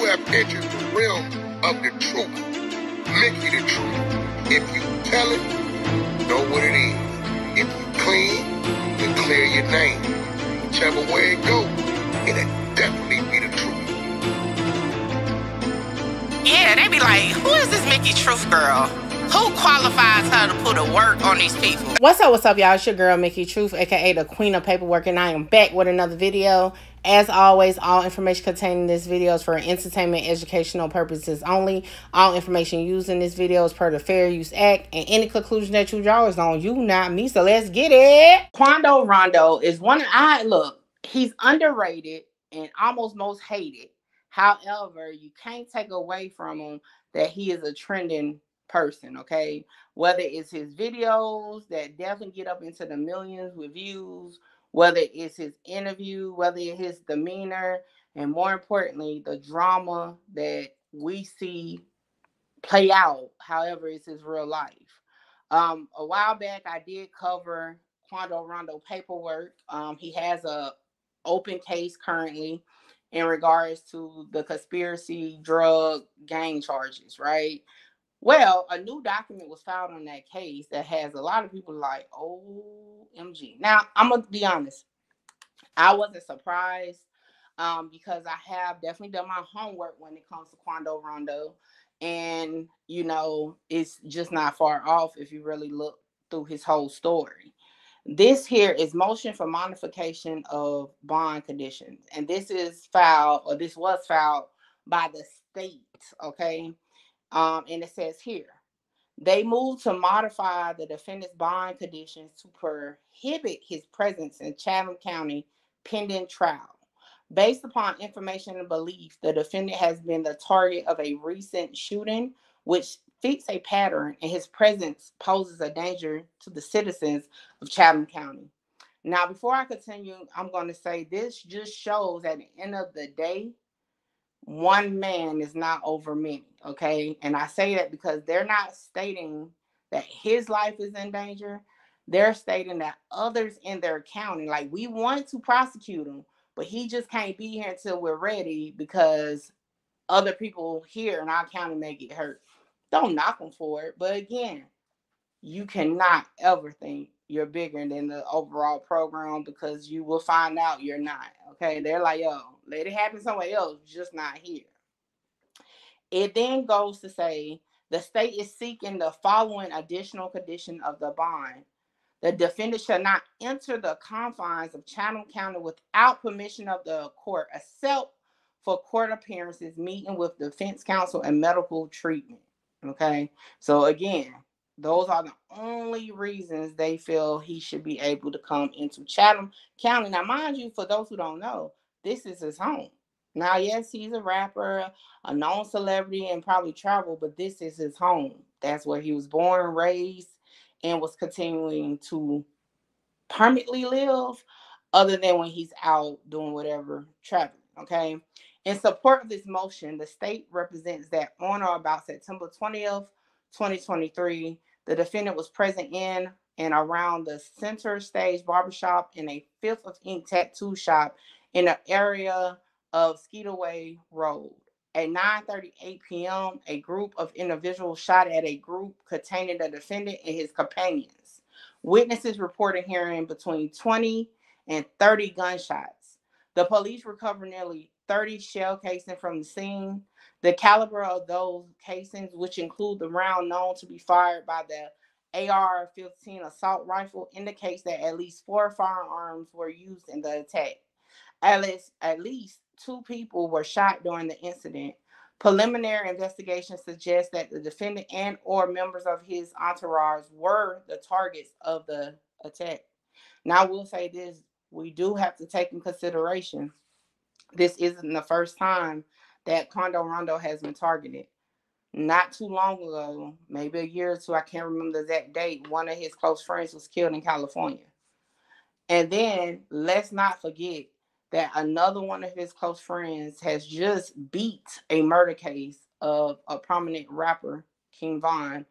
have entered the realm of the truth. Mickey the truth. If you tell it, know what it is. If you clean, then clear your name. Whichever way it goes, it'll definitely be the truth. Yeah, they be like, who is this Mickey Truth girl? Who qualifies her to put a work on these people? What's up, y'all? It's your girl, Mickey Truth, aka the Queen of Paperwork, and I am back with another video. As always, all information contained in this video is for entertainment, educational purposes only. All information used in this video is per the Fair Use Act, and any conclusion that you draw is on you, not me. So let's get it. Quando Rondo is he's underrated and almost most hated. However, you can't take away from him that he is a trending person, okay? Whether it's his videos that definitely get up into the millions with views, whether it's his interview, whether it's his demeanor, and more importantly, the drama that we see play out, however, it's his real life. A while back, I did cover Quando Rondo paperwork. He has a open case currently in regards to the conspiracy drug gang charges, right? Well, a new document was filed on that case that has a lot of people like, OMG. Now, I'm going to be honest. I wasn't surprised because I have definitely done my homework when it comes to Quando Rondo. And, you know, it's just not far off if you really look through his whole story. This here is motion for modification of bond conditions. And this was filed by the state, okay? And it says here, they moved to modify the defendant's bond conditions to prohibit his presence in Chatham County pending trial. Based upon information and belief, the defendant has been the target of a recent shooting, which fits a pattern, and his presence poses a danger to the citizens of Chatham County. Now, before I continue, I'm going to say this just shows at the end of the day, one man is not over many, okay? And I say that because they're not stating that his life is in danger. They're stating that others in their county, like, we want to prosecute him, but he just can't be here until we're ready because other people here in our county may get hurt. Don't knock him for it. But again, you cannot ever think you're bigger than the overall program because you will find out you're not, okay? They're like, yo, let it happen somewhere else, just not here. It then goes to say the state is seeking the following additional condition of the bond. The defendant shall not enter the confines of Chatham County without permission of the court, except for court appearances, meeting with defense counsel, and medical treatment, okay? So again, those are the only reasons they feel he should be able to come into Chatham County. Now, mind you, for those who don't know, this is his home. Now, yes, he's a rapper, a known celebrity, and probably travel, but this is his home. That's where he was born, raised, and was continuing to permanently live, other than when he's out doing whatever, traveling, okay? In support of this motion, the state represents that on or about September 20th, 2023, the defendant was present in and around the Center Stage Barbershop and a Fifth of Ink tattoo shop in the area of Skeetaway Road. At 9:38 p.m., a group of individuals shot at a group containing the defendant and his companions. Witnesses reported hearing between 20 and 30 gunshots. The police recovered nearly 30 shell casings from the scene. The caliber of those casings, which include the round known to be fired by the AR-15 assault rifle, indicates that at least 4 firearms were used in the attack. At least 2 people were shot during the incident. Preliminary investigation suggests that the defendant and or members of his entourage were the targets of the attack. Now, I will say this, we do have to take in consideration this isn't the first time that Quando Rondo has been targeted. Not too long ago, maybe a year or two, I can't remember the exact date, one of his close friends was killed in California. And then let's not forget that another one of his close friends has just beat a murder case of a prominent rapper, King Von,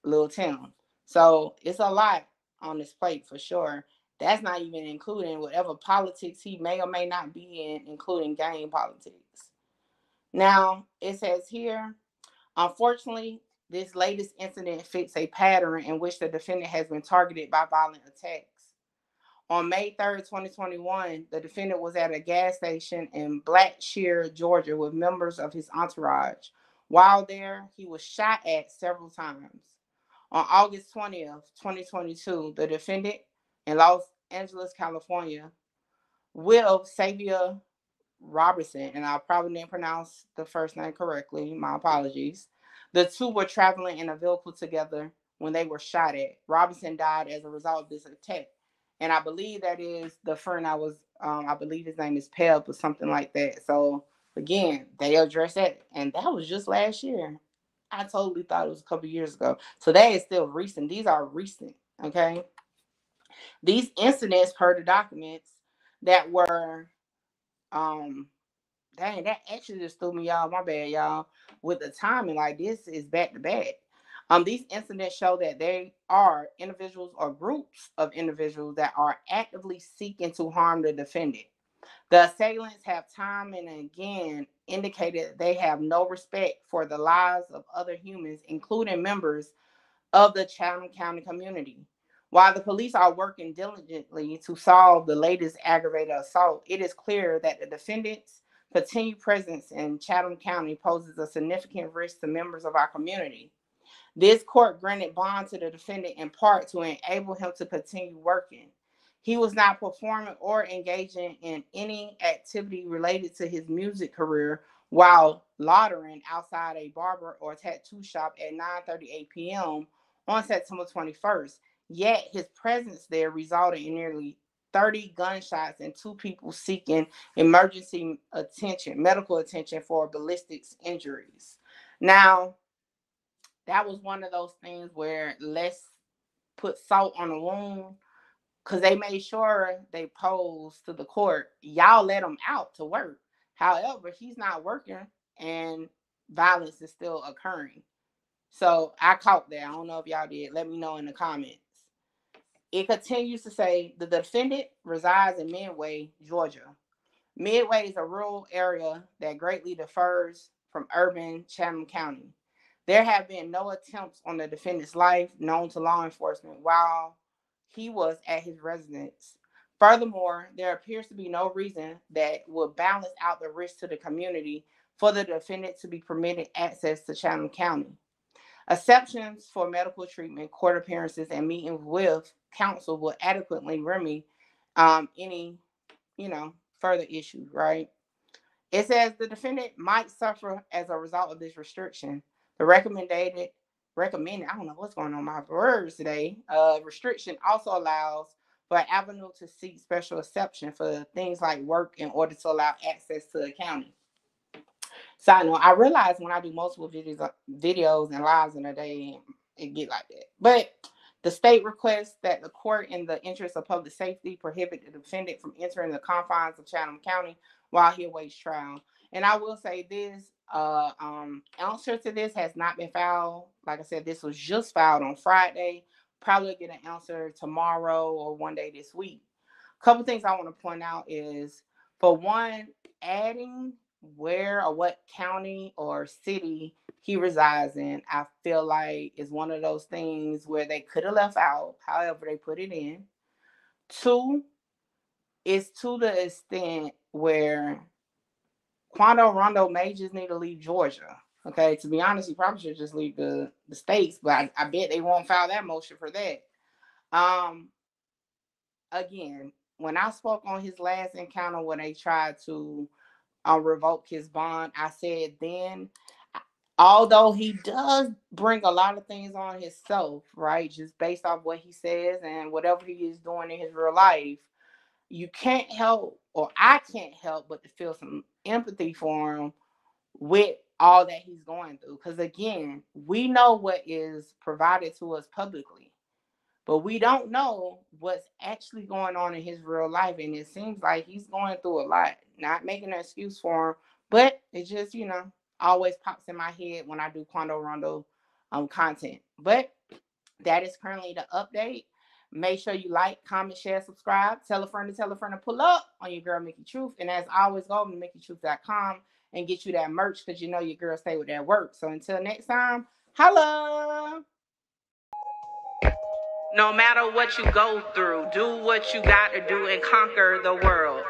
Lil Tim. So it's a lot on his plate for sure. That's not even including whatever politics he may or may not be in, including gang politics. Now, it says here, unfortunately, this latest incident fits a pattern in which the defendant has been targeted by violent attacks. On May 3rd, 2021, the defendant was at a gas station in Blackshear, Georgia, with members of his entourage. While there, he was shot at several times. On August 20th, 2022, the defendant in Los Angeles, California, Will Savia Robertson, and I probably didn't pronounce the first name correctly. My apologies. The two were traveling in a vehicle together when they were shot at. Robinson died as a result of this attack. And I believe that is the friend I believe his name is Peb or something like that. So, again, they addressed that. And that was just last year. I totally thought it was a couple years ago. So that is still recent. These are recent, okay? These incidents, per the documents, that were um dang, that actually just threw me off. My bad, y'all. With the timing, like this is back to back. These incidents show that they are individuals or groups of individuals that are actively seeking to harm the defendant. The assailants have time and again indicated they have no respect for the lives of other humans, including members of the Chatham County community. While the police are working diligently to solve the latest aggravated assault, it is clear that the defendant's continued presence in Chatham County poses a significant risk to members of our community. This court granted bond to the defendant in part to enable him to continue working. He was not performing or engaging in any activity related to his music career while loitering outside a barber or tattoo shop at 9:38 p.m. on September 21st. Yet his presence there resulted in nearly 30 gunshots and two people seeking emergency attention, medical attention for ballistics injuries. Now, that was one of those things where let's put salt on the wound because they made sure they posed to the court, y'all let him out to work. However, he's not working and violence is still occurring. So I caught that. I don't know if y'all did. Let me know in the comments. It continues to say the defendant resides in Midway, Georgia. Midway is a rural area that greatly differs from urban Chatham County. There have been no attempts on the defendant's life known to law enforcement while he was at his residence. Furthermore, there appears to be no reason that would balance out the risk to the community for the defendant to be permitted access to Chatham County. Exceptions for medical treatment, court appearances, and meetings with counsel will adequately remedy any, further issues, right? It says the defendant might suffer as a result of this restriction. The recommended, I don't know what's going on with my words today, restriction also allows for an avenue to seek special exception for things like work in order to allow access to the county. Side note, I realize when I do multiple videos and lives in a day, it get like that. But the state requests that the court, in the interest of public safety, prohibit the defendant from entering the confines of Chatham County while he awaits trial. And I will say this, answer to this has not been filed. Like I said, this was just filed on Friday. Probably get an answer tomorrow or one day this week. A couple things I want to point out is, for one, adding where or what county or city he resides in, I feel like is one of those things where they could have left out. However, they put it in. Two, it's to the extent where Quando Rondo may just need to leave Georgia. Okay, to be honest, he probably should just leave the states, but I bet they won't file that motion for that. Again, when I spoke on his last encounter when they tried to revoke his bond, I said then, although he does bring a lot of things on himself, right, just based off what he says and whatever he is doing in his real life, you can't help, or I can't help but to feel some empathy for him with all that he's going through. Because again, we know what is provided to us publicly, but we don't know what's actually going on in his real life. And it seems like he's going through a lot. Not making an excuse for him, but it just, always pops in my head when I do Quando Rondo content. But that is currently the update. Make sure you like, comment, share, subscribe. Tell a friend to pull up on your girl, Mickey Truth. And as always, go over to MickeyTruth.com and get you that merch because you know your girl stay with that work. So until next time, holla! No matter what you go through, do what you got to do and conquer the world.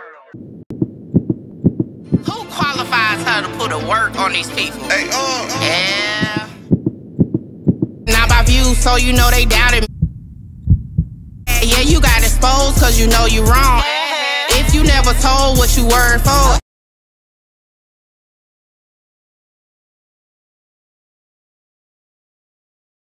Who qualifies her to put a work on these people? Hey, Yeah. Not by views, so you know they doubted me. Yeah, you got exposed cause you know you wrong. If you never told what you were for,